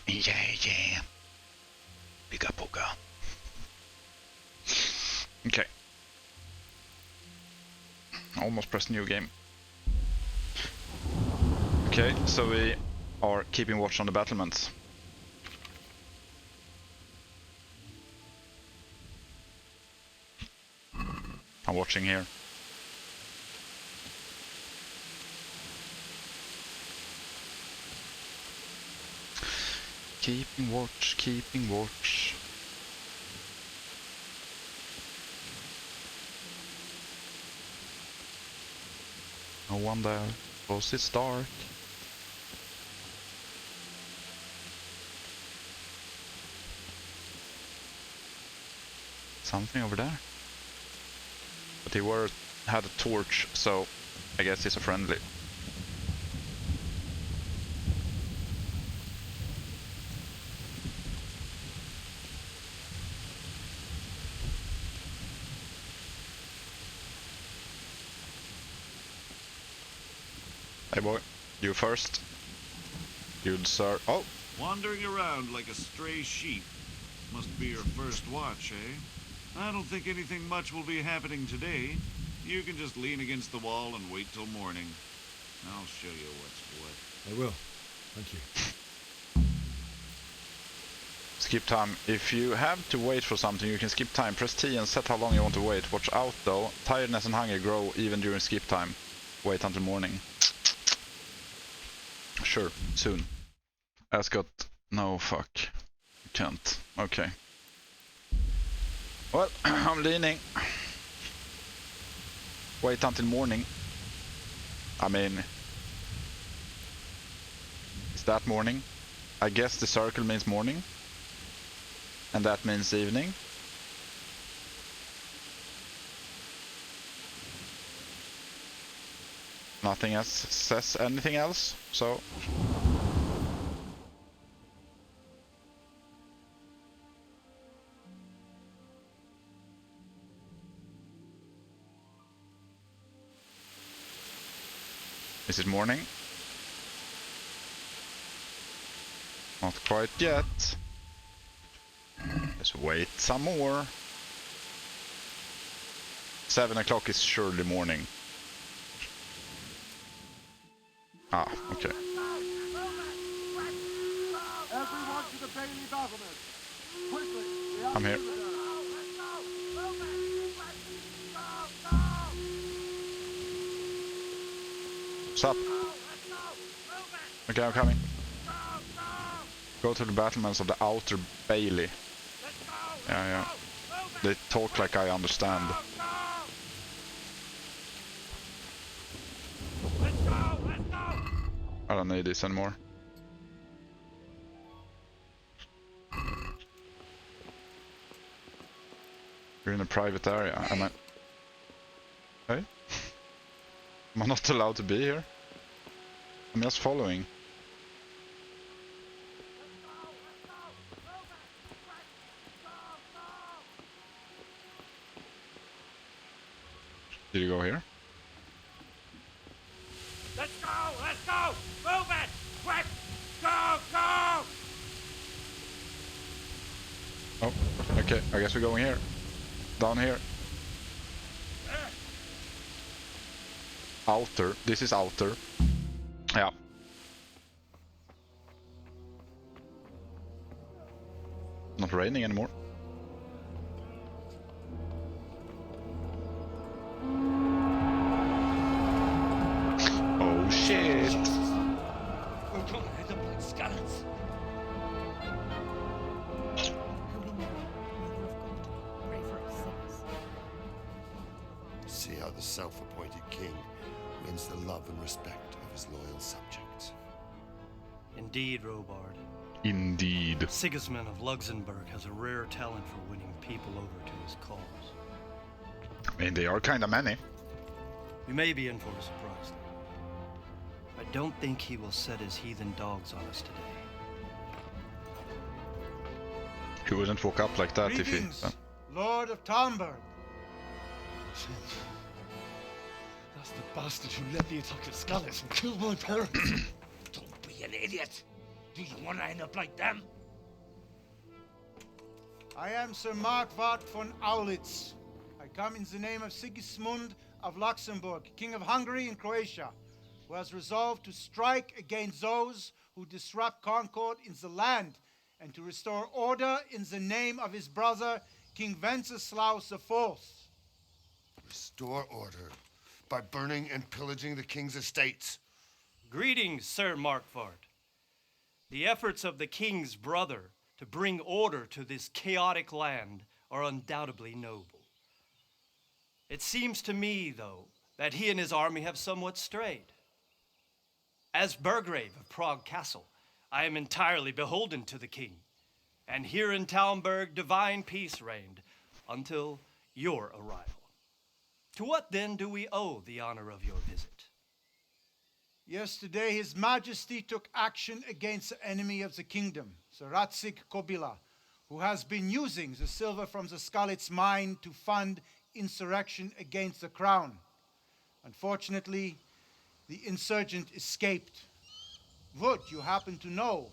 Yeah. Bigga booga. Okay. Almost pressed new game. Okay, so we are keeping watch on the battlements. I'm watching here. Keeping watch, keeping watch. No one there, cause it's dark. Something over there. But he had a torch, so I guess he's a friendly. Hey boy, you first. You'd sir. Oh! Wandering around like a stray sheep. Must be your first watch, eh? I don't think anything much will be happening today. You can just lean against the wall and wait till morning. I'll show you what's what. I will. Thank you. Skip time. If you have to wait for something, you can skip time. Press T and set how long you want to wait. Watch out though. Tiredness and hunger grow even during skip time. Wait until morning. Sure, soon. Ascot. No, fuck. Can't. Okay. Well, I'm leaning. Wait until morning. I mean... Is that morning? I guess the circle means morning. And that means evening. Nothing else says anything else, so... Is it morning? Not quite yet. Let's wait some more. 7 o'clock is surely morning. Ah, okay. Everyone to the Bailey battlement. Quickly, I'm here. What's up? Okay, I'm coming. Go to the battlements of the outer Bailey. Yeah. They talk like I understand. I don't need this anymore. We're in a private area. Am I... Hey? Am I not allowed to be here? I'm just following. Did you go here? Let's go! Move it! Quick! Go! Oh, okay. I guess we're going here. Down here. Outer. This is outer. Yeah. Not raining anymore. Oh shit! We're gonna end up like skeletons. See how the self-appointed king wins the love and respect of his loyal subjects. Indeed, Robard. Indeed. Sigismund of Luxembourg has a rare talent for winning people over to his cause. I mean, they are kinda many. We may be in for a surprise. I don't think he will set his heathen dogs on us today. He wouldn't walk up like that Greetings, if he... Lord of Talmberg. That's the bastard who led the attack at Scalis and killed my parents. Don't be an idiot. Do you want to end up like them? I am Sir Markvart von Aulitz. I come in the name of Sigismund of Luxembourg, King of Hungary and Croatia, who has resolved to strike against those who disrupt concord in the land and to restore order in the name of his brother, King Wenceslaus IV. Restore order by burning and pillaging the king's estates. Greetings, Sir Markvart. The efforts of the king's brother to bring order to this chaotic land are undoubtedly noble. It seems to me, though, that he and his army have somewhat strayed. As Burgrave of Prague Castle, I am entirely beholden to the king, and here in Talmberg divine peace reigned until your arrival. To what then do we owe the honor of your visit? Yesterday, His Majesty took action against the enemy of the kingdom, Sir Radzig Kobyla, who has been using the silver from the Skalitz mine to fund insurrection against the crown. Unfortunately, the insurgent escaped. Would you happen to know,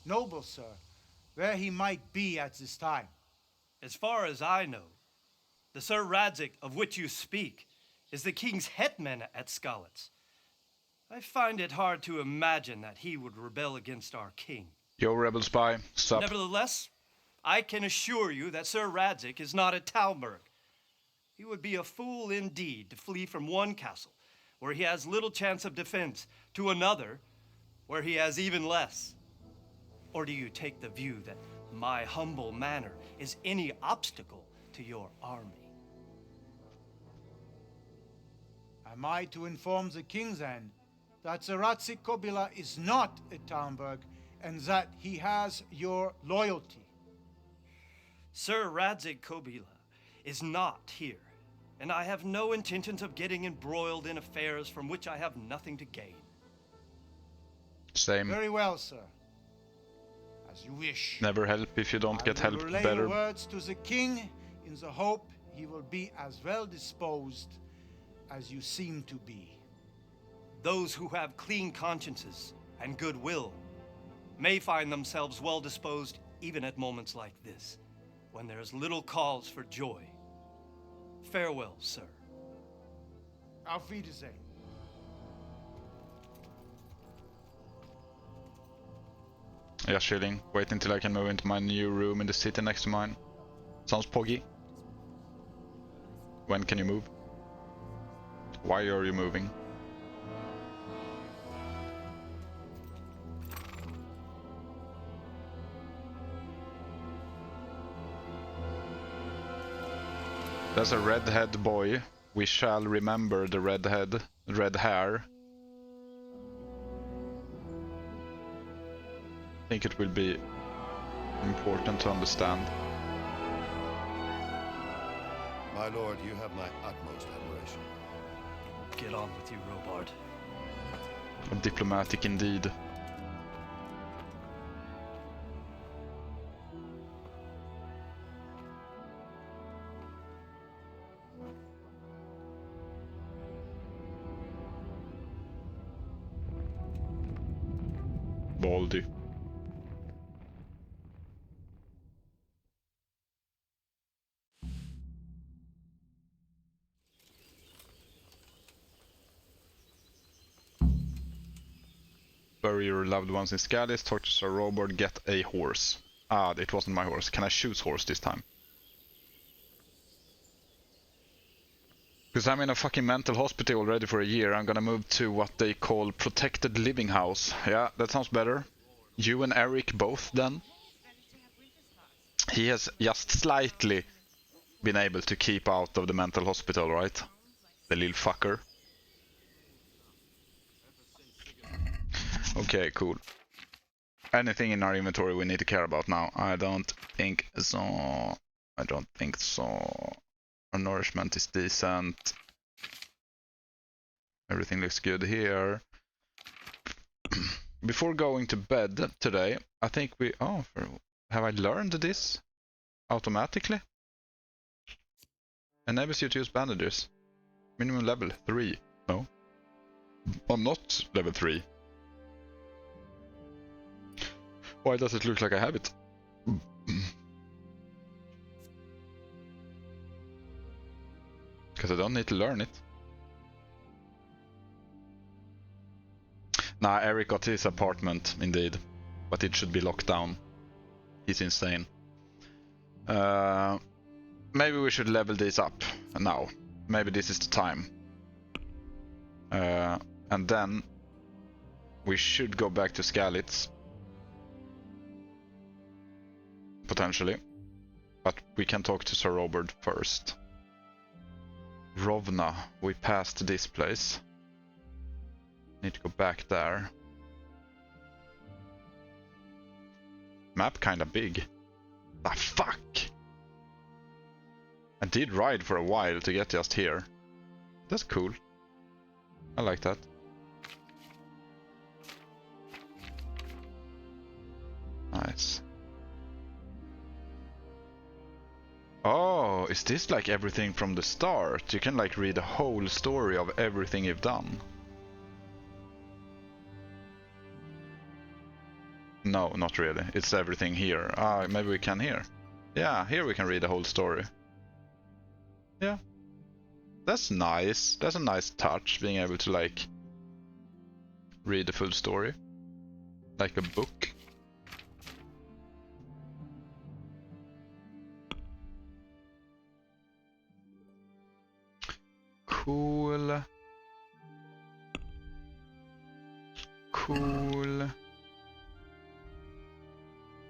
noble sir, where he might be at this time? As far as I know, the Sir Radzig of which you speak is the king's hetman at Skalitz. I find it hard to imagine that he would rebel against our king. Yo, rebel spy, stop. Nevertheless, I can assure you that Sir Radzig is not at Talmberg. He would be a fool indeed to flee from one castle, where he has little chance of defense, to another, where he has even less. Or do you take the view that my humble manner is any obstacle to your army? Am I to inform the king then that Sir Radzig Kobyla is not at Talmberg and that he has your loyalty? Sir Radzig Kobyla is not here, and I have no intentions of getting embroiled in affairs from which I have nothing to gain. Same. Very well, sir. As you wish. Never help if you don't get I will help relay better. your words to the king in the hope he will be as well disposed as you seem to be. Those who have clean consciences and goodwill may find themselves well disposed even at moments like this, when there is little cause for joy. Farewell, sir. Auf Wiedersehen. Just chilling, wait until I can move into my new room in the city next to mine. Sounds poggy. When can you move? Why are you moving? There's a redhead boy. We shall remember the red hair. I think it will be important to understand. My lord, you have my utmost admiration. Get on with you, Robard. Diplomatic indeed. Baldy. Bury your loved ones in Skalitz, talk to Sir Robert, get a horse. Ah, it wasn't my horse. Can I choose horse this time? Because I'm in a fucking mental hospital already for a year. I'm gonna move to what they call protected living house. Yeah, that sounds better. You and Eric both then. He has just slightly been able to keep out of the mental hospital, right? The little fucker. Okay, cool. Anything in our inventory we need to care about now? I don't think so. I don't think so. Our nourishment is decent. Everything looks good here. Before going to bed today, I think we... Oh, have I learned this automatically? Enables you to use bandages. Minimum level 3. No. I'm not level 3. Why does it look like I have it? Because I don't need to learn it. Nah, Eric got his apartment, indeed. But it should be locked down. He's insane. Maybe we should level these up now. Maybe this is the time. And then we should go back to Skalitz. Potentially. But we can talk to Sir Robert first. Rovna, we passed this place. Need to go back there. Map kinda big. Ah, fuck! I did ride for a while to get just here. That's cool. I like that. Nice. Oh, is this like everything from the start? You can like read the whole story of everything you've done. No, not really. It's everything here. Ah, maybe we can here. Yeah, here we can read the whole story. Yeah. That's nice. That's a nice touch, being able to like read the full story. Like a book. Cool. Cool.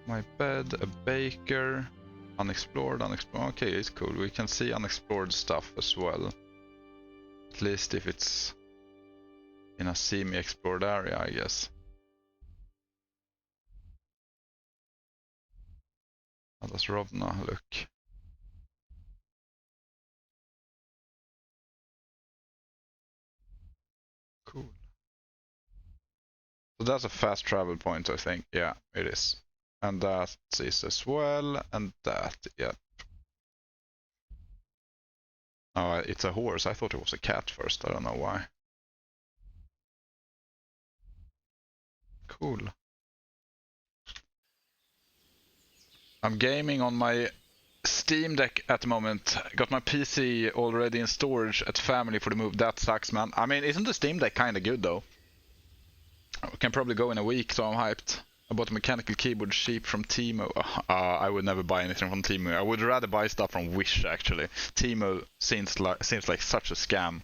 My bed, a baker, unexplored. Okay, it's cool. We can see unexplored stuff as well. At least if it's in a semi-explored area, I guess. How does Rovna look? Cool. So that's a fast travel point, I think. Yeah, it is. And that is as well, and that, yeah. Oh, it's a horse. I thought it was a cat first. I don't know why. Cool. I'm gaming on my Steam Deck at the moment. Got my PC already in storage at family for the move. That sucks, man. I mean, isn't the Steam Deck kind of good, though? I can probably go in a week, so I'm hyped. I bought a mechanical keyboard cheap from Temu. I would never buy anything from Temu. I would rather buy stuff from Wish, actually. Temu seems like such a scam.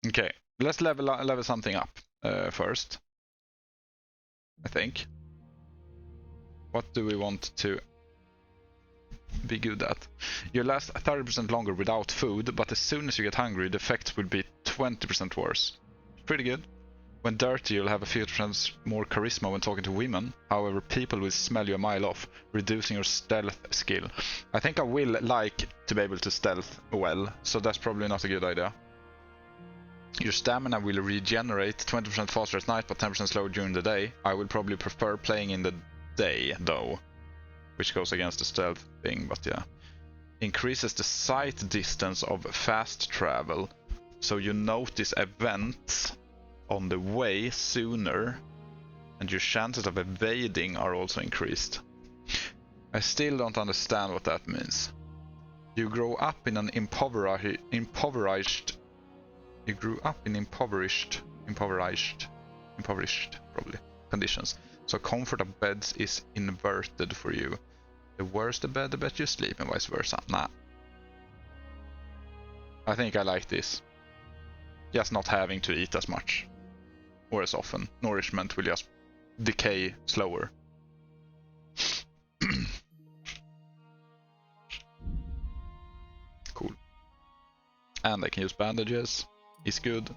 Okay, let's level something up first. I think. What do we want to be good at? You last 30% longer without food, but as soon as you get hungry, the effects will be 20% worse. Pretty good. When dirty, you'll have a few percent more charisma when talking to women. However, people will smell you a mile off, reducing your stealth skill. I think I will like to be able to stealth well, so that's probably not a good idea. Your stamina will regenerate 20% faster at night, but 10% slower during the day. I will probably prefer playing in the day, though, which goes against the stealth thing, but yeah. Increases the sight distance of fast travel, so you notice events on the way sooner, and your chances of evading are also increased. I still don't understand what that means. You grow up in an impoverished probably conditions. So comfort of beds is inverted for you. The worse the bed, the better you sleep, and vice versa. Nah. I think I like this. Just not having to eat as much. Or as often. Nourishment will just decay slower. Cool. And I can use bandages. Is good.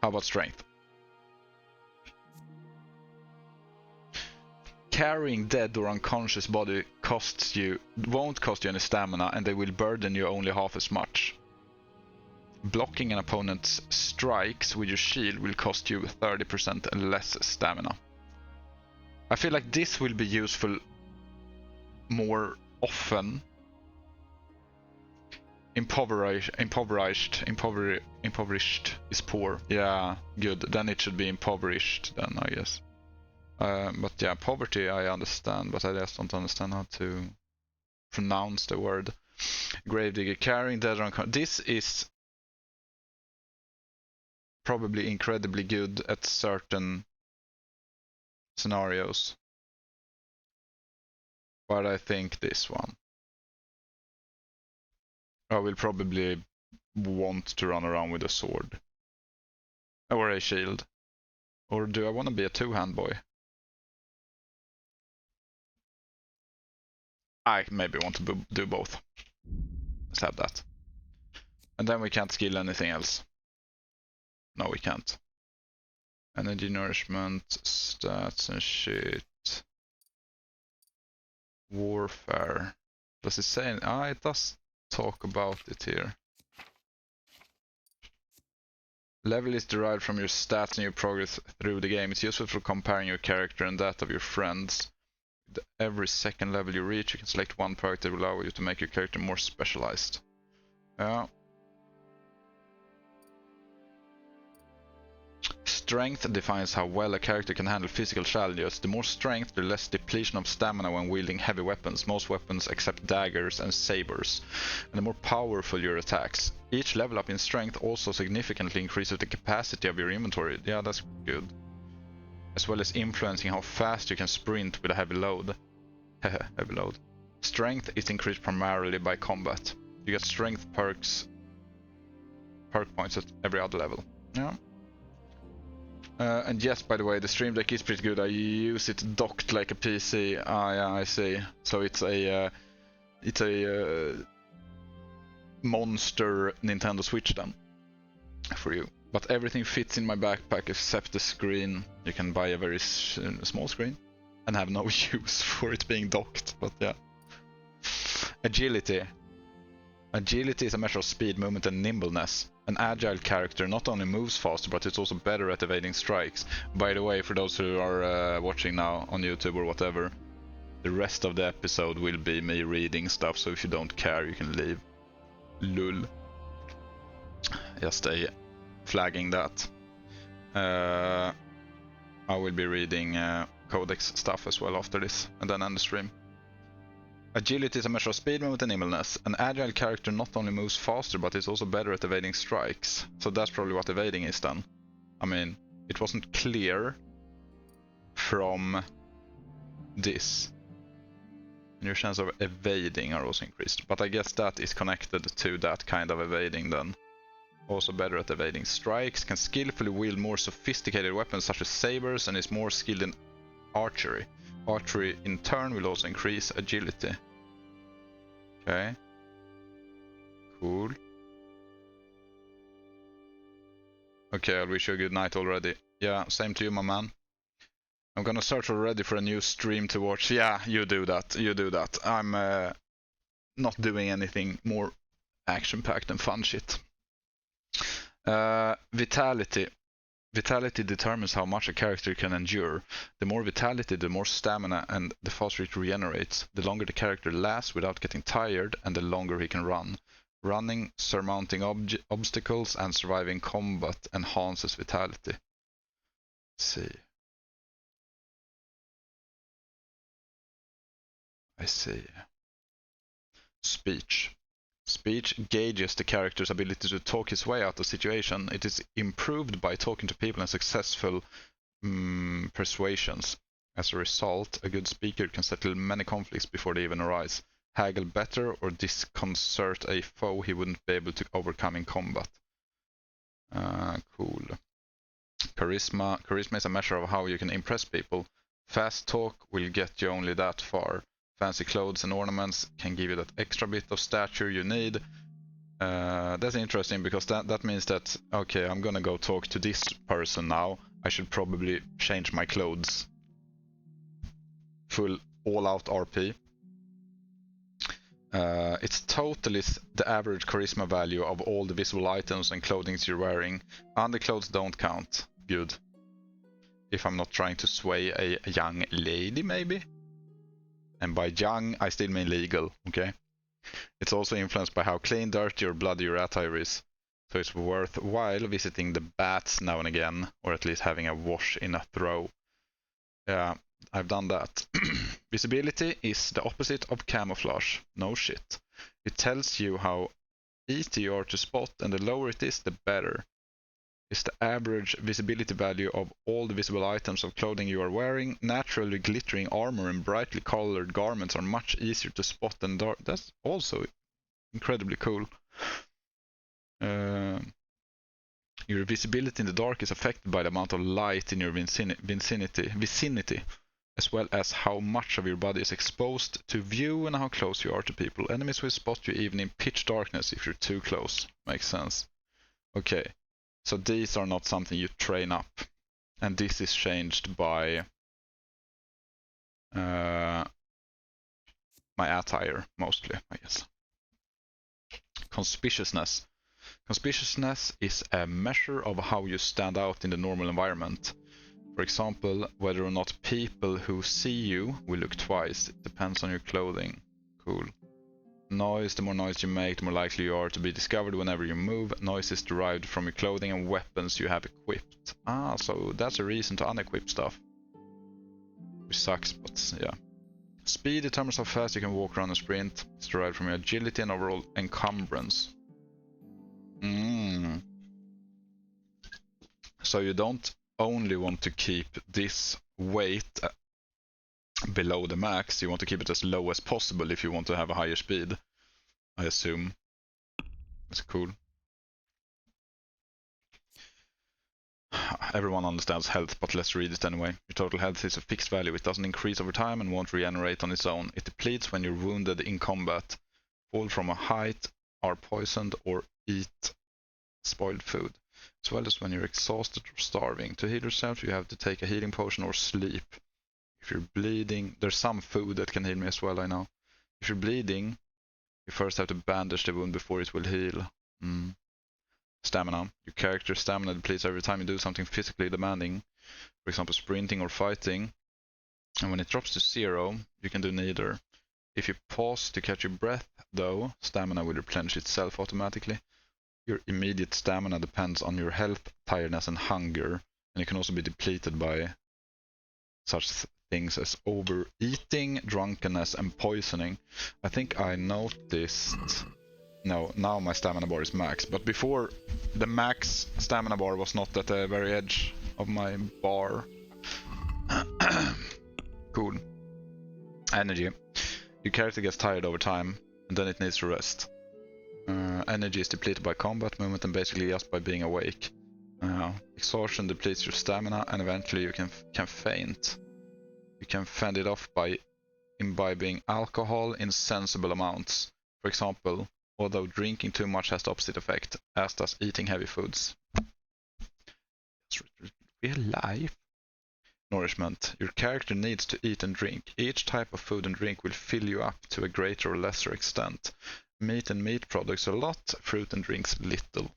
How about strength? Carrying dead or unconscious body won't cost you any stamina, and they will burden you only half as much. Blocking an opponent's strikes with your shield will cost you 30% less stamina. I feel like this will be useful more often Impoverished is poor. Yeah, good. Then it should be impoverished then, I guess. But yeah, poverty I understand, but I just don't understand how to pronounce the word. Gravedigger, carrying dead on. This is probably incredibly good at certain scenarios. But I think this one. I will probably want to run around with a sword. Or a shield. Or do I want to be a two-hand boy? I maybe want to do both. Let's have that. And then we can't skill anything else. No, we can't. Energy, nourishment, stats and shit. Warfare. Does it say? It does talk about it here. Level is derived from your stats and your progress through the game. It's useful for comparing your character and that of your friends. With every second level you reach, you can select one product that will allow you to make your character more specialized. Yeah. Strength defines how well a character can handle physical challenges. The more strength, the less depletion of stamina when wielding heavy weapons, most weapons except daggers and sabers, and the more powerful your attacks. Each level up in strength also significantly increases the capacity of your inventory. Yeah, that's good. As well as influencing how fast you can sprint with a heavy load. Heavy load. Strength is increased primarily by combat. You get strength perk points at every other level. Yeah. And yes, by the way, the Stream Deck is pretty good. I use it docked like a PC. Yeah, I see. So it's a monster Nintendo Switch then for you. But everything fits in my backpack except the screen. You can buy a very small screen and have no use for it being docked. But yeah. Agility. Agility is a measure of speed, movement, and nimbleness. An agile character not only moves faster, but it's also better at evading strikes. By the way, for those who are watching now on YouTube or whatever, the rest of the episode will be me reading stuff, so if you don't care, you can leave. Lul. Just flagging that. I will be reading Codex stuff as well after this, and then end the stream. Agility is a measure of speed, movement, and nimbleness. An agile character not only moves faster, but is also better at evading strikes. So that's probably what evading is then. I mean, it wasn't clear from this. And your chance of evading are also increased. But I guess that is connected to that kind of evading then. Also better at evading strikes, can skillfully wield more sophisticated weapons such as sabers, and is more skilled in archery. Archery in turn will also increase agility. Okay. Cool. Okay, I'll wish you a good night already. Yeah, same to you, my man. I'm gonna search already for a new stream to watch. Yeah, you do that. You do that. I'm not doing anything more action-packed and fun shit. Vitality. Vitality determines how much a character can endure. The more vitality, the more stamina, and the faster it regenerates. The longer the character lasts without getting tired, and the longer he can run. Running, surmounting obstacles, and surviving combat enhances vitality. Let's see. I see. Speech. Speech gauges the character's ability to talk his way out of situation. It is improved by talking to people and successful persuasions. As a result, a good speaker can settle many conflicts before they even arise, haggle better, or disconcert a foe he wouldn't be able to overcome in combat. Cool. Charisma. Charisma is a measure of how you can impress people. Fast talk will get you only that far. Fancy clothes and ornaments can give you that extra bit of stature you need. That's interesting because that means that, okay, I'm gonna go talk to this person now. I should probably change my clothes. Full all-out RP. It's totally the average charisma value of all the visible items and clothing you're wearing. Underclothes don't count. Good. If I'm not trying to sway a young lady, maybe? And by young, I still mean legal, okay? It's also influenced by how clean, dirty, or bloody your attire is. So it's worthwhile visiting the baths now and again, or at least having a wash in a throw. Yeah, I've done that. Visibility is the opposite of camouflage. No shit. It tells you how easy you are to spot, and the lower it is, the better. It's the average visibility value of all the visible items of clothing you are wearing. Naturally glittering armor and brightly colored garments are much easier to spot than dark. That's also incredibly cool. Your visibility in the dark is affected by the amount of light in your vicinity, as well as how much of your body is exposed to view and how close you are to people. Enemies will spot you even in pitch darkness if you're too close. Makes sense. Okay, so these are not something you train up, and this is changed by my attire mostly, I guess. Conspicuousness. Conspicuousness is a measure of how you stand out in the normal environment. For example, whether or not people who see you will look twice. It depends on your clothing. Cool. Noise. The more noise you make, the more likely you are to be discovered whenever you move. Noise is derived from your clothing and weapons you have equipped. Ah, so that's a reason to unequip stuff. Which sucks, but yeah. Speed determines how fast you can walk around and sprint. It's derived from your agility and overall encumbrance. So you don't only want to keep this weight below the max, you want to keep it as low as possible if you want to have a higher speed, I assume. That's cool. Everyone understands health, but let's read it anyway. Your total health is a fixed value. It doesn't increase over time and won't regenerate on its own. It depletes when you're wounded in combat, fall from a height, are poisoned, or eat spoiled food, as well as when you're exhausted or starving. To heal yourself, you have to take a healing potion or sleep. If you're bleeding, there's some food that can heal me as well, I know. If you're bleeding, you first have to bandage the wound before it will heal. Stamina. Your character's stamina depletes every time you do something physically demanding, for example sprinting or fighting. And when it drops to 0, you can do neither. If you pause to catch your breath, though, stamina will replenish itself automatically. Your immediate stamina depends on your health, tiredness, and hunger, and it can also be depleted by such things as overeating, drunkenness, and poisoning. I think I noticed... No, now my stamina bar is max, but before the max stamina bar was not at the very edge of my bar. Cool. Energy. Your character gets tired over time, and then it needs to rest. Energy is depleted by combat, movement, and basically just by being awake. Exhaustion depletes your stamina, and eventually you can faint. You can fend it off by imbibing alcohol in sensible amounts. For example, although drinking too much has the opposite effect, as does eating heavy foods. It's real life. Nourishment. Your character needs to eat and drink. Each type of food and drink will fill you up to a greater or lesser extent. Meat and meat products a lot, fruit and drinks little.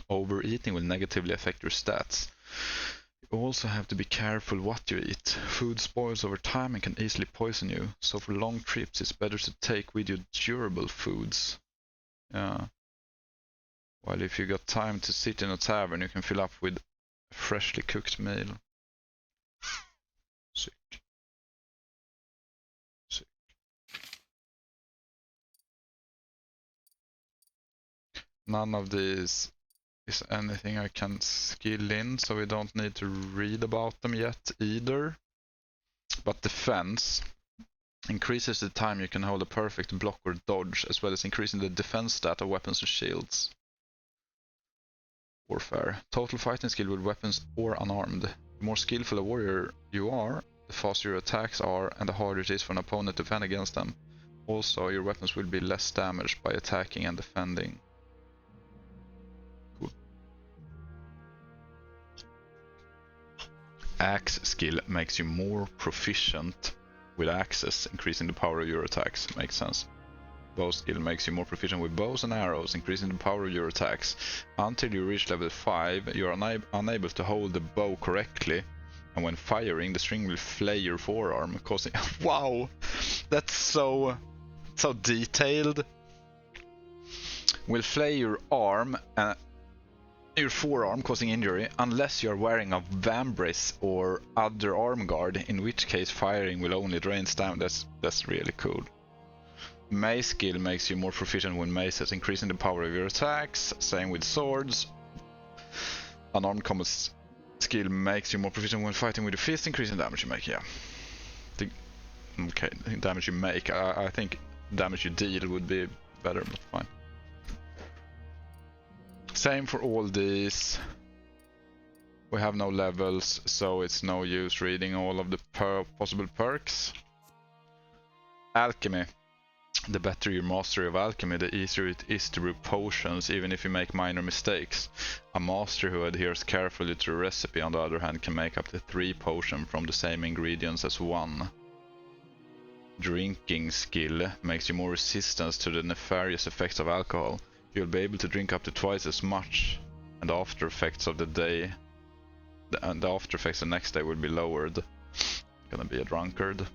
Overeating will negatively affect your stats. You also have to be careful what you eat. Food spoils over time and can easily poison you, so for long trips it's better to take with you durable foods. While if you got time to sit in a tavern, you can fill up with a freshly cooked meal. Sick. None of these is anything I can skill in, so we don't need to read about them yet either. But defense increases the time you can hold a perfect block or dodge, as well as increasing the defense stat of weapons and shields. Warfare. Total fighting skill with weapons or unarmed. The more skillful a warrior you are, the faster your attacks are and the harder it is for an opponent to defend against them. Also, your weapons will be less damaged by attacking and defending. Cool. Axe skill makes you more proficient with axes, increasing the power of your attacks. Makes sense. Bow skill makes you more proficient with bows and arrows, increasing the power of your attacks. Until you reach level 5, you are unable to hold the bow correctly, and when firing, the string will flay your forearm, causing... Wow! That's so So detailed. Will flay your arm, your forearm, causing injury, unless you are wearing a vambrace or other arm guard, in which case firing will only drain stamina. That's really cool. Mace skill makes you more proficient with maces, increasing the power of your attacks. Same with swords. Unarmed combat skill makes you more proficient when fighting with the fist, increasing damage you make. Yeah. Okay, damage you make. I think damage you deal would be better, but fine. Same for all these. We have no levels, so it's no use reading all of the possible perks. Alchemy. The better your mastery of alchemy, the easier it is to brew potions, even if you make minor mistakes. A master who adheres carefully to a recipe, on the other hand, can make up to 3 potions from the same ingredients as 1. Drinking skill makes you more resistant to the nefarious effects of alcohol. You'll be able to drink up to twice as much, and the after effects of the day, and the after effects the next day will be lowered. Gonna be a drunkard.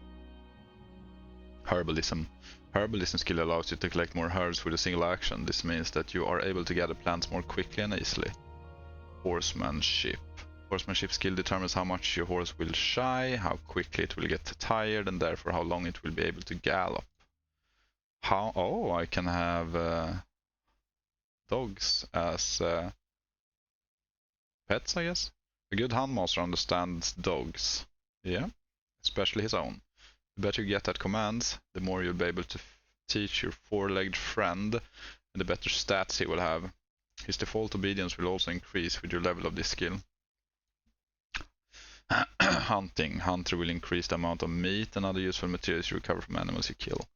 Herbalism. Herbalism skill allows you to collect more herbs with a single action. This means that you are able to gather plants more quickly and easily. Horsemanship. Horsemanship skill determines how much your horse will shy, how quickly it will get tired, and therefore how long it will be able to gallop. Oh, I can have dogs as pets, I guess. A good handmaster understands dogs. Yeah, especially his own. The better you get at commands, the more you'll be able to teach your 4-legged friend, and the better stats he will have. His default obedience will also increase with your level of this skill. Hunting. Hunter will increase the amount of meat and other useful materials you recover from animals you kill.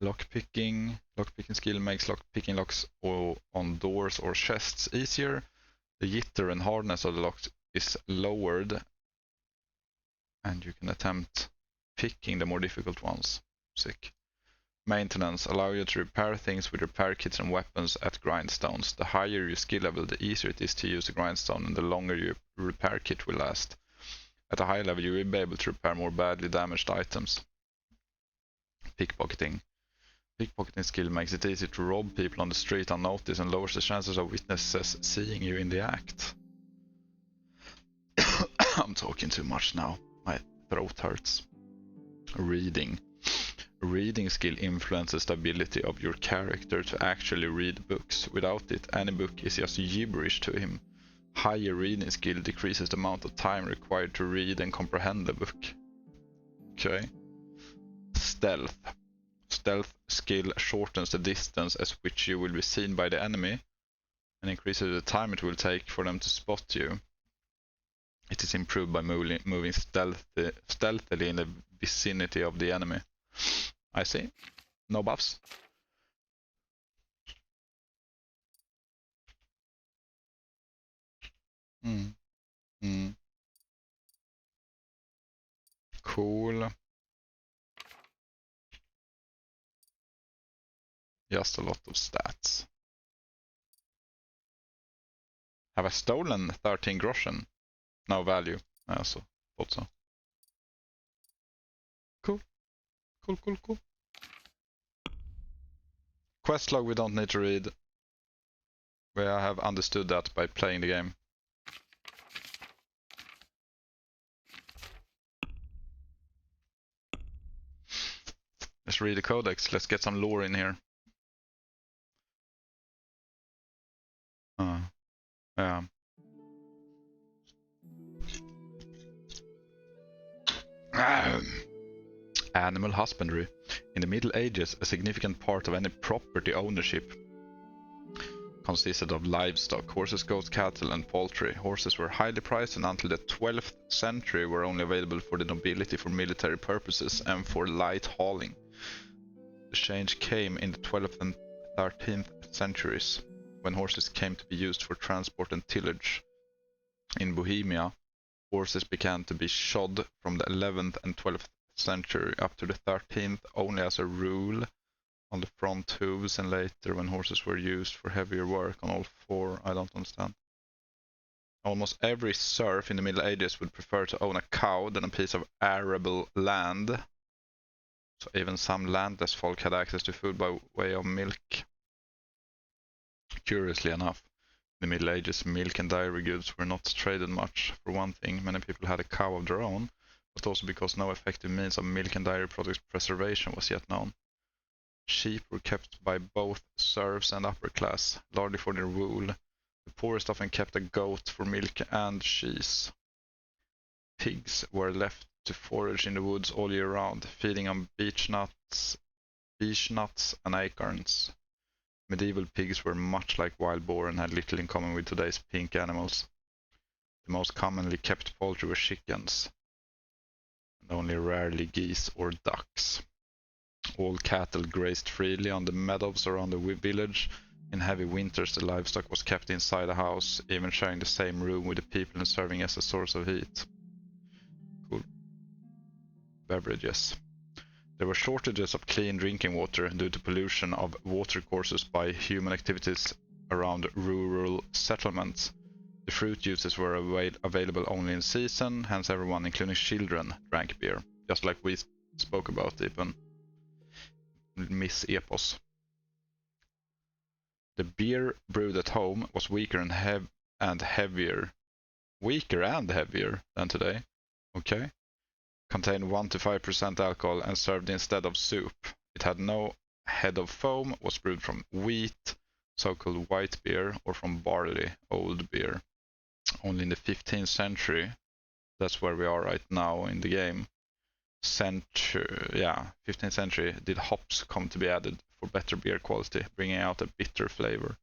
Lockpicking. Lockpicking skill makes lockpicking locks on doors or chests easier. The jitter and hardness of the lock is lowered, and you can attempt picking the more difficult ones. Sick. Maintenance. Allow you to repair things with repair kits and weapons at grindstones. The higher your skill level, the easier it is to use a grindstone, and the longer your repair kit will last. At a higher level, you will be able to repair more badly damaged items. Pickpocketing. Pickpocketing skill makes it easy to rob people on the street unnoticed and lowers the chances of witnesses seeing you in the act. I'm talking too much now. My throat hurts. Reading. Reading skill influences the ability of your character to actually read books. Without it, any book is just gibberish to him. Higher reading skill decreases the amount of time required to read and comprehend the book. Okay. Stealth. Stealth skill shortens the distance at which you will be seen by the enemy and increases the time it will take for them to spot you. It is improved by moving stealthily in the vicinity of the enemy. I see. No buffs. Cool. Just a lot of stats. Have I stolen 13 groschen? No value. I also thought so. Cool. Cool. Quest log we don't need to read. I have understood that by playing the game. Let's read the codex. Let's get some lore in here. Yeah. Animal husbandry. In the Middle Ages, a significant part of any property ownership consisted of livestock, horses, goats, cattle, and poultry. Horses were highly prized, and until the 12th century were only available for the nobility for military purposes and for light hauling. The change came in the 12th and 13th centuries, when horses came to be used for transport and tillage. In Bohemia, horses began to be shod from the 11th and 12th century up to the 13th only as a rule on the front hooves, and later when horses were used for heavier work on all four. I don't understand. Almost every serf in the Middle Ages would prefer to own a cow than a piece of arable land. so even some landless folk had access to food by way of milk. Curiously enough, in the Middle Ages, milk and dairy goods were not traded much. For one thing, many people had a cow of their own, but also because no effective means of milk and dairy products preservation was yet known. Sheep were kept by both serfs and upper class, largely for their wool. The poorest often kept a goat for milk and cheese. Pigs were left to forage in the woods all year round, feeding on beech nuts and acorns. Medieval pigs were much like wild boar and had little in common with today's pink animals. The most commonly kept poultry were chickens, and only rarely geese or ducks. All cattle grazed freely on the meadows around the village. In heavy winters, the livestock was kept inside the house, even sharing the same room with the people and serving as a source of heat. Cool. Beverages. There were shortages of clean drinking water due to pollution of watercourses by human activities around rural settlements. The fruit juices were available only in season, hence everyone, including children, drank beer. Just like we spoke about even Miss Epos. The beer brewed at home was weaker and heavier than today. Okay. Contained 1 to 5% alcohol and served instead of soup. It had no head of foam, was brewed from wheat, so-called white beer, or from barley, old beer. Only in the 15th century, that's where we are right now in the game, 15th century, did hops come to be added for better beer quality, bringing out a bitter flavor.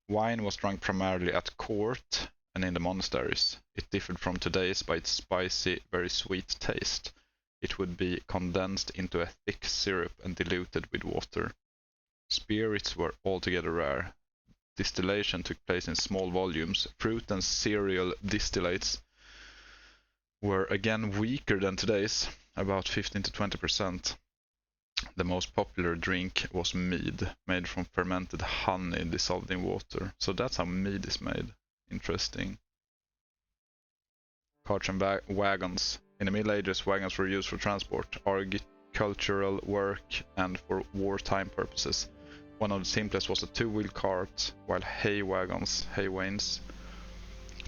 Wine was drunk primarily at court and in the monasteries. It differed from today's by its spicy, very sweet taste. It would be condensed into a thick syrup and diluted with water. Spirits were altogether rare. Distillation took place in small volumes. Fruit and cereal distillates were again weaker than today's, about 15 to 20%. The most popular drink was mead, made from fermented honey dissolved in water. So that's how mead is made. Interesting. Carts and wagons. In the Middle Ages, wagons were used for transport, agricultural work, and for wartime purposes. One of the simplest was a two-wheel cart, while hay wains,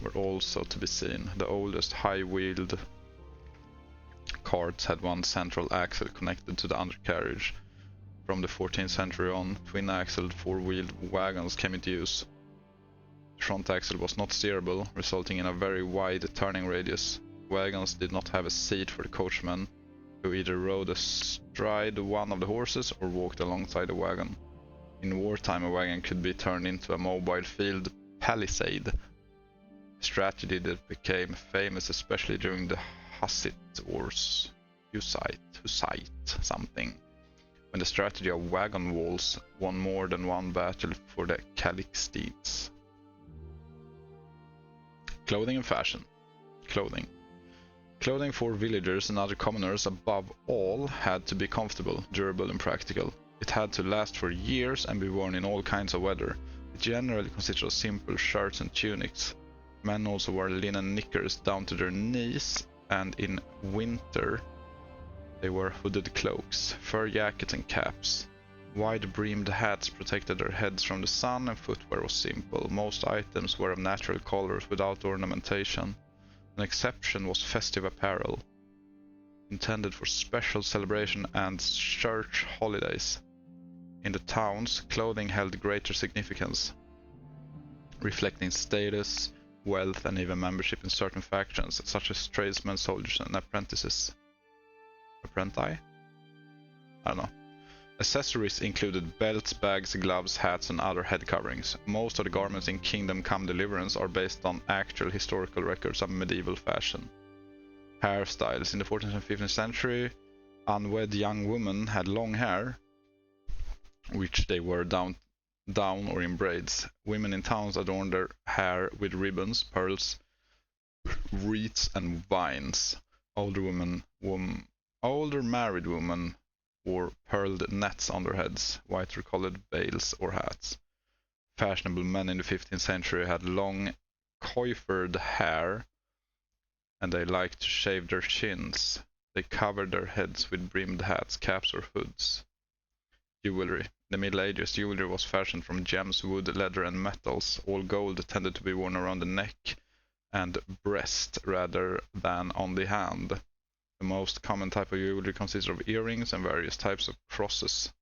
were also to be seen. The oldest high-wheeled carts had one central axle connected to the undercarriage. From the 14th century on, twin-axled four-wheeled wagons came into use. The front axle was not steerable, resulting in a very wide turning radius. Wagons did not have a seat for the coachman, who either rode astride one of the horses or walked alongside the wagon. In wartime, a wagon could be turned into a mobile field palisade, a strategy that became famous especially during the Hussite Wars, Hussite something, when the strategy of wagon walls won more than one battle for the Calixtides. Clothing and fashion. Clothing for villagers and other commoners above all had to be comfortable, durable and practical. It had to last for years and be worn in all kinds of weather. It generally consisted of simple shirts and tunics. Men also wore linen knickers down to their knees, and in winter they wore hooded cloaks, fur jackets and caps. Wide-brimmed hats protected their heads from the sun, and footwear was simple. Most items were of natural colors without ornamentation. An exception was festive apparel, intended for special celebration and church holidays. In the towns, clothing held greater significance, reflecting status, wealth, and even membership in certain factions, such as tradesmen, soldiers, and apprentices. Apprenti? I don't know. Accessories included belts, bags, gloves, hats, and other head coverings. Most of the garments in Kingdom Come Deliverance are based on actual historical records of medieval fashion. Hairstyles. In the 14th and 15th century, unwed young women had long hair, which they wore down or in braids. Women in towns adorned their hair with ribbons, pearls, wreaths, and vines. Older married women wore pearled nets on their heads, white or colored veils or hats. Fashionable men in the 15th century had long, coiffured hair, and they liked to shave their chins. They covered their heads with brimmed hats, caps, or hoods. Jewelry. In the Middle Ages, jewelry was fashioned from gems, wood, leather, and metals. All gold tended to be worn around the neck and breast rather than on the hand. The most common type of jewelry consists of earrings and various types of crosses.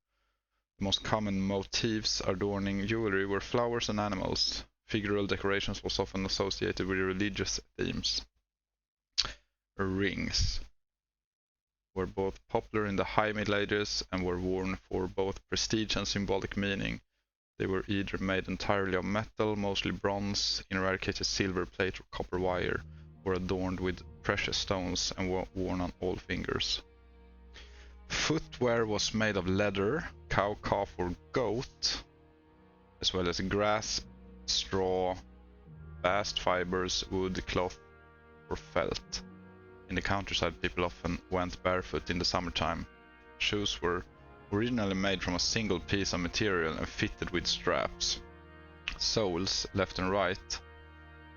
The most common motifs adorning jewelry were flowers and animals. Figural decorations was often associated with religious themes. Rings were both popular in the High Middle Ages and were worn for both prestige and symbolic meaning. They were either made entirely of metal, mostly bronze, in rare cases silver plate or copper wire, or adorned with precious stones and were worn on all fingers. Footwear was made of leather, cow, calf, or goat, as well as grass, straw, bast fibers, wood, cloth, or felt. In the countryside, people often went barefoot in the summertime. Shoes were originally made from a single piece of material and fitted with straps. Soles, left and right,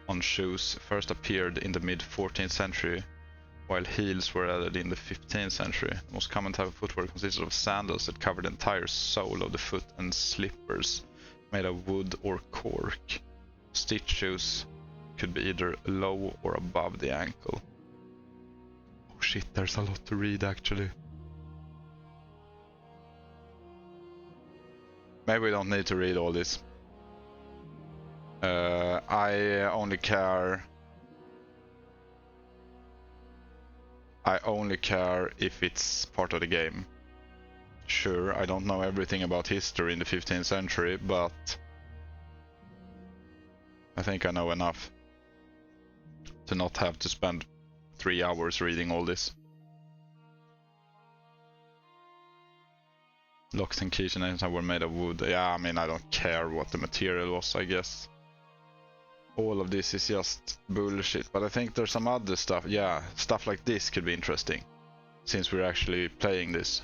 on shoes first appeared in the mid-14th century, while heels were added in the 15th century. The most common type of footwear consisted of sandals that covered the entire sole of the foot and slippers made of wood or cork. Stitch shoes could be either low or above the ankle. Oh shit, there's a lot to read actually. Maybe we don't need to read all this. I only care if it's part of the game. Sure, I don't know everything about history in the 15th century, but I think I know enough to not have to spend 3 hours reading all this. Locks and keys and anything were made of wood. Yeah, I mean, I don't care what the material was, I guess. All of this is just bullshit, but I think there's some other stuff. Yeah, stuff like this could be interesting, since we're actually playing this.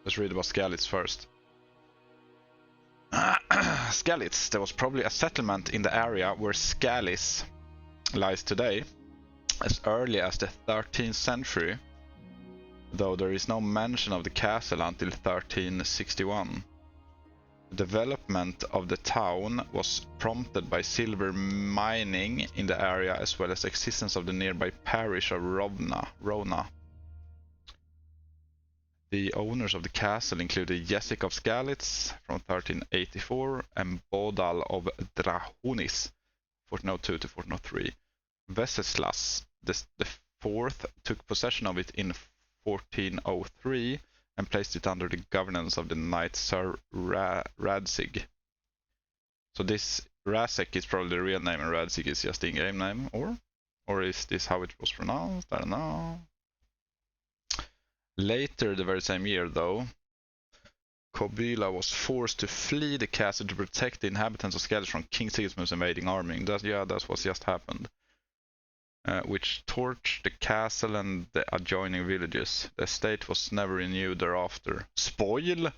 Let's read about Skalitz first. Skalitz, there was probably a settlement in the area where Skalis lies today, as early as the 13th century, though there is no mention of the castle until 1361. The development of the town was prompted by silver mining in the area, as well as the existence of the nearby parish of Rona. The owners of the castle included Jessic of Skalitz from 1384 and Bodal of Drahunis 1402 to 1403. Venceslas the fourth took possession of it in 1403 and placed it under the governance of the knight Sir Radzig. So this Razek is probably the real name and Radzig is just the in-game name, or is this how it was pronounced? I don't know. Later the very same year though, Kobila was forced to flee the castle to protect the inhabitants of Skalitz from King Sigismund's invading army. That's what just happened. Which torched the castle and the adjoining villages. The estate was never renewed thereafter. Spoil!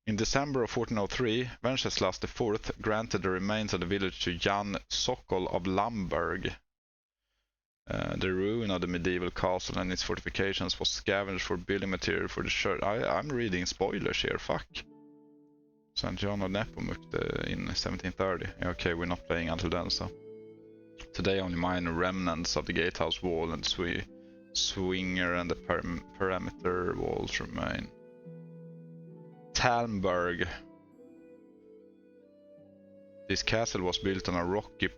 In December of 1403, Venceslas IV granted the remains of the village to Jan Sokol of Lamberg. The ruin of the medieval castle and its fortifications was scavenged for building material for the church. I'm reading spoilers here, fuck. St. John of Nepomuk in 1730. Okay, we're not playing until then, so. Today only minor remnants of the gatehouse wall and swinger and the perimeter walls remain. Talmberg. This castle was built on a rocky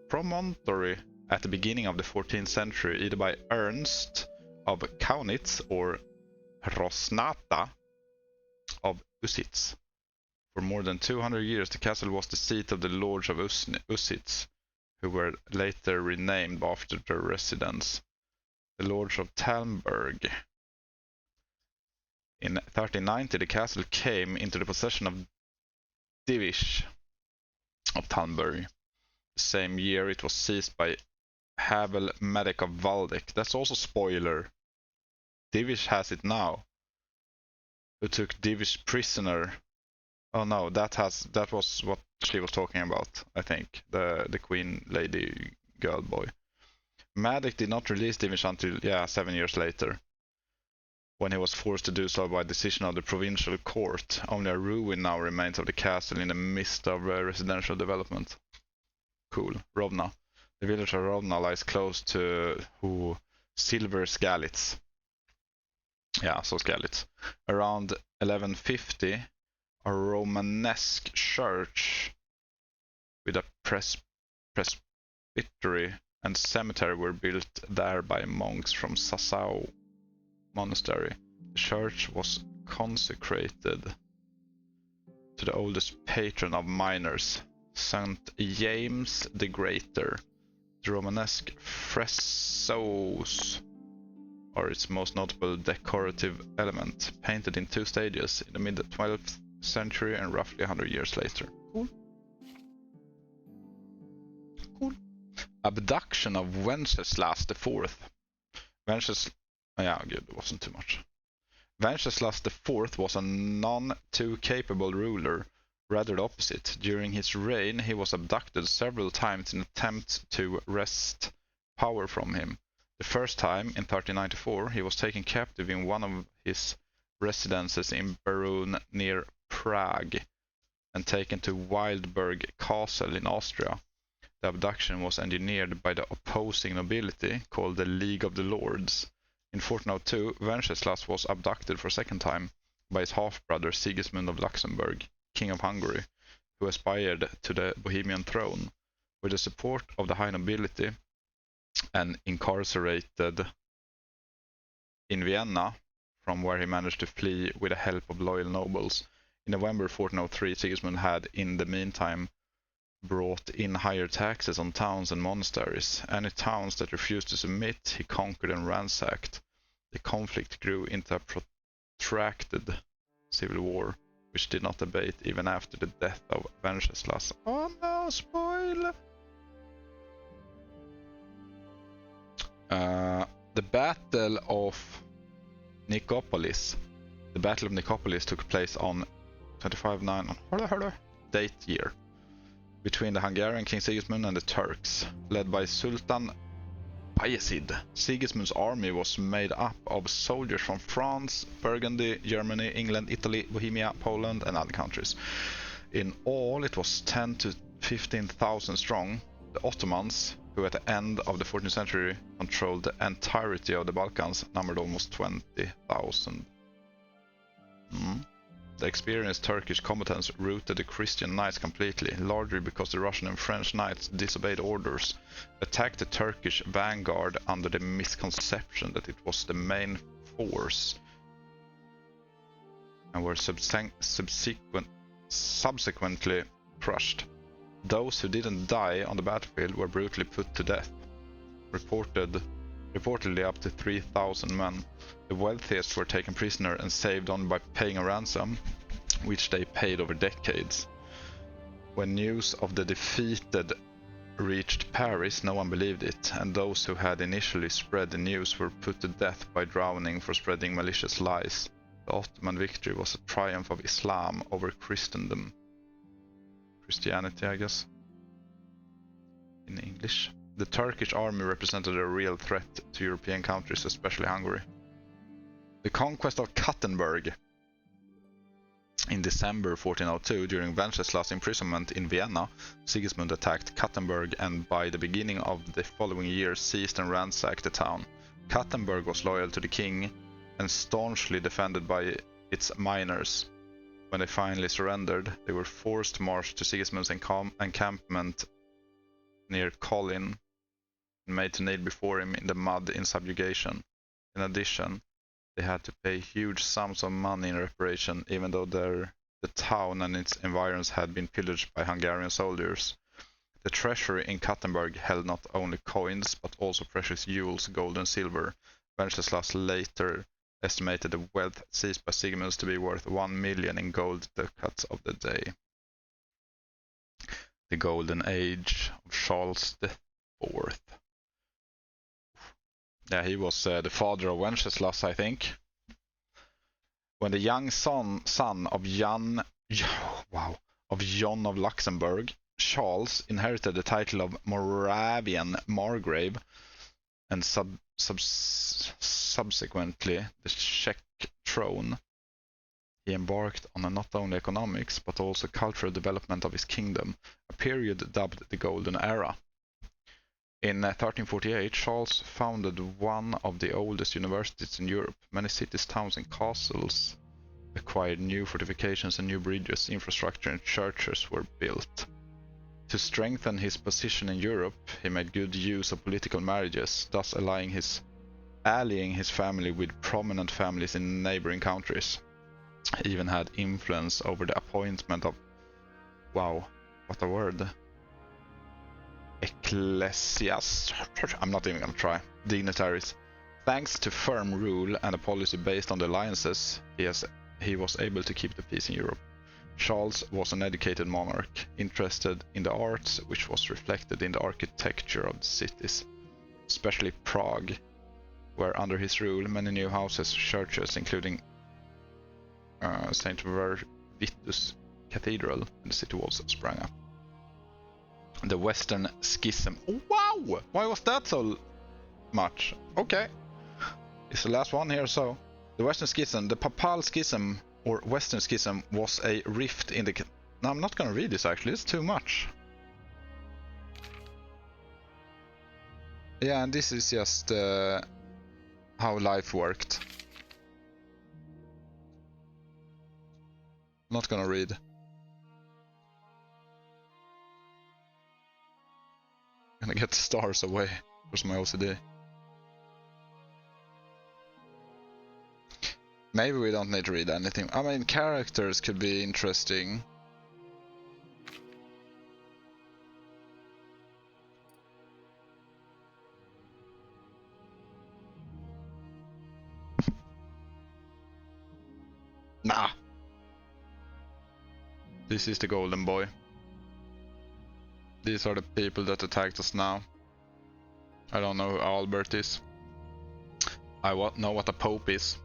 promontory at the beginning of the 14th century, either by Ernst of Kaunitz or Rosnata of Ussitz. For more than 200 years, the castle was the seat of the lords of Ussitz, who were later renamed after their residence, the lords of Talmberg. In 1390, the castle came into the possession of Divish of Talmberg. The same year, it was seized by Havel Medic of Waldeck. That's also spoiler. Divish has it now. Who took Divish prisoner? Oh no, that was what she was talking about, I think. The Queen Lady Girl Boy. Madoc did not release Divish until 7 years later, when he was forced to do so by decision of the provincial court. Only a ruin now remains of the castle in the midst of residential development. Cool. Rovna. The village of Rovna lies close to Silver Skalitz. Yeah, so Skalitz. Around 1150, a Romanesque church with a presbytery and cemetery were built there by monks from Sassau Monastery. The church was consecrated to the oldest patron of miners, St. James the Greater. The Romanesque frescoes are its most notable decorative element, painted in 2 stages in the mid-12th century and roughly 100 years later. Cool. Cool. Abduction of Wenceslas IV. Good, it wasn't too much. Wenceslas IV was a none too capable ruler, rather the opposite. During his reign, he was abducted several times in an attempt to wrest power from him. The first time, in 1394, he was taken captive in one of his residences in Berun near Prague and taken to Wildberg Castle in Austria. The abduction was engineered by the opposing nobility, called the League of the Lords. In 1402, Wenceslas was abducted for a second time by his half-brother Sigismund of Luxembourg, King of Hungary, who aspired to the Bohemian throne. With the support of the high nobility and incarcerated in Vienna, from where he managed to flee with the help of loyal nobles. In November 1403, Sigismund had, in the meantime, brought in higher taxes on towns and monasteries. Any towns that refused to submit, he conquered and ransacked. The conflict grew into a protracted civil war, which did not abate even after the death of Wenceslas. Oh no, spoil! The Battle of Nicopolis. The Battle of Nicopolis took place on 25/9 date year between the Hungarian King Sigismund and the Turks, led by Sultan Bayezid. Sigismund's army was made up of soldiers from France, Burgundy, Germany, England, Italy, Bohemia, Poland, and other countries. In all, it was 10,000 to 15,000 strong. The Ottomans, who at the end of the 14th century controlled the entirety of the Balkans, numbered almost 20,000. The experienced Turkish combatants routed the Christian knights completely, largely because the Russian and French knights disobeyed orders, attacked the Turkish vanguard under the misconception that it was the main force, and were subsequently crushed. Those who didn't die on the battlefield were brutally put to death, reportedly up to 3,000 men. The wealthiest were taken prisoner and saved on by paying a ransom, which they paid over decades. When news of the defeated reached Paris, no one believed it, and those who had initially spread the news were put to death by drowning for spreading malicious lies. The Ottoman victory was a triumph of Islam over Christendom. Christianity, I guess, in English. The Turkish army represented a real threat to European countries, especially Hungary. The conquest of Kattenburg. In December 1402, during Wenceslas' imprisonment in Vienna, Sigismund attacked Kattenburg and by the beginning of the following year seized and ransacked the town. Kattenburg was loyal to the king and staunchly defended by its miners. When they finally surrendered, they were forced to march to Sigismund's encampment near Kolin and made to kneel before him in the mud in subjugation. In addition, they had to pay huge sums of money in reparation, even though the town and its environs had been pillaged by Hungarian soldiers. The treasury in Kattenburg held not only coins, but also precious jewels, gold and silver. Wenceslas later estimated the wealth seized by Sigismund to be worth 1 million in gold ducats of the day. The golden age of Charles IV. Yeah, he was the father of Wenceslas, I think. When the young son of John of Luxembourg, Charles inherited the title of Moravian Margrave. and subsequently the Czech throne, he embarked on a not only economics but also cultural development of his kingdom, a period dubbed the Golden Era. In 1348, Charles founded one of the oldest universities in Europe. Many cities, towns, and castles acquired new fortifications and new bridges, infrastructure, and churches were built. To strengthen his position in Europe, he made good use of political marriages, thus allying his family with prominent families in neighboring countries. He even had influence over the appointment of, wow, what a word, ecclesias, I'm not even gonna try, dignitaries. Thanks to firm rule and a policy based on the alliances, he was able to keep the peace in Europe. Charles was an educated monarch, interested in the arts, which was reflected in the architecture of the cities, especially Prague, where under his rule many new houses, churches, including St. Vitus Cathedral, and the city walls sprang up. The Western Schism. Oh, wow! Why was that so much? Okay. It's the last one here, so. The Western Schism, the Papal Schism, or Western Schism, was a rift in the... No, I'm not gonna read this actually, it's too much. Yeah, and this is just how life worked. Not gonna read. Gonna get the stars away. Where's my OCD? Maybe we don't need to read anything. I mean, characters could be interesting. Nah. This is the golden boy. These are the people that attacked us now. I don't know who Albert is. I know what a pope is.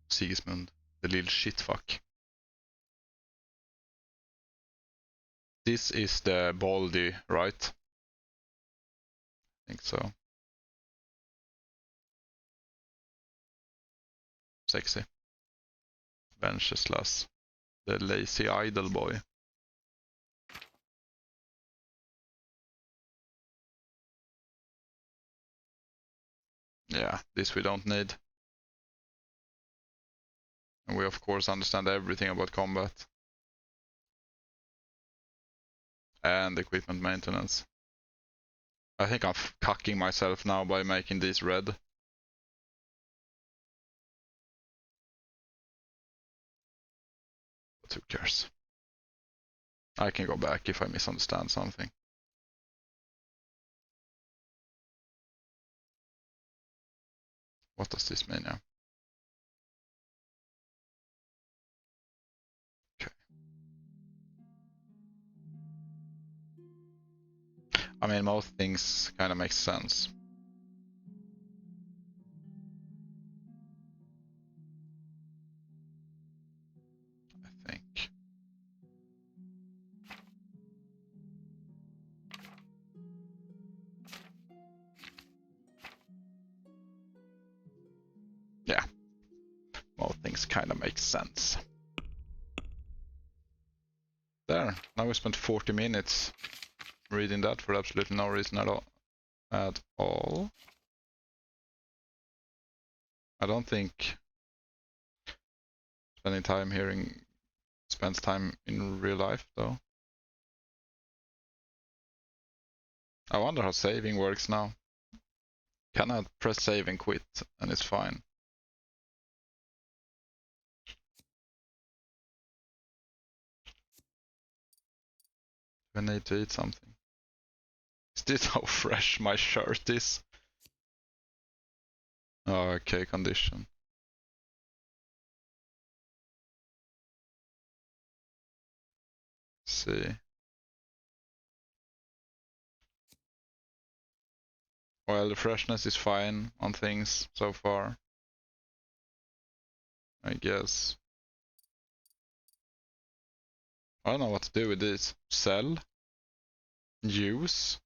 Sigismund, the little shitfuck. This is the Baldy, right? I think so. Sexy. Venceslas, the lazy idle boy. Yeah, this we don't need. And we of course understand everything about combat. And equipment maintenance. I think I'm cucking myself now by making these red. But who cares? I can go back if I misunderstand something. What does this mean now? Okay. I mean, most things kind of make sense. I think. Yeah. Most things kind of make sense. There. Now we spent 40 minutes reading that for absolutely no reason at all. I don't think spending time hearing spends time in real life though. I wonder how saving works now. Can I press save and quit and it's fine? I need to eat something. Is this how fresh my shirt is? Oh, okay, condition. Let's see. Well, the freshness is fine on things so far, I guess. I don't know what to do with this. Sell. Use.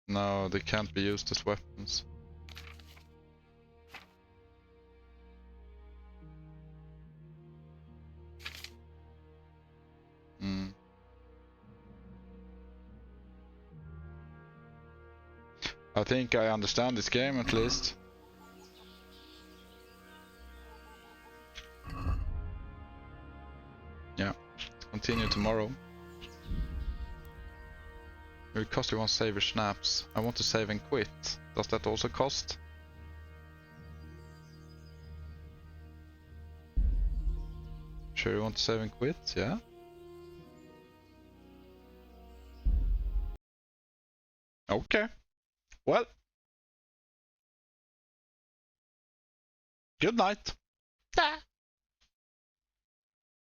No, they can't be used as weapons. Hmm. I think I understand this game at least. Yeah, continue tomorrow. It will cost you 1 saver snaps. I want to save and quit. Does that also cost? Sure you want to save and quit? Yeah? Okay. Well. Good night.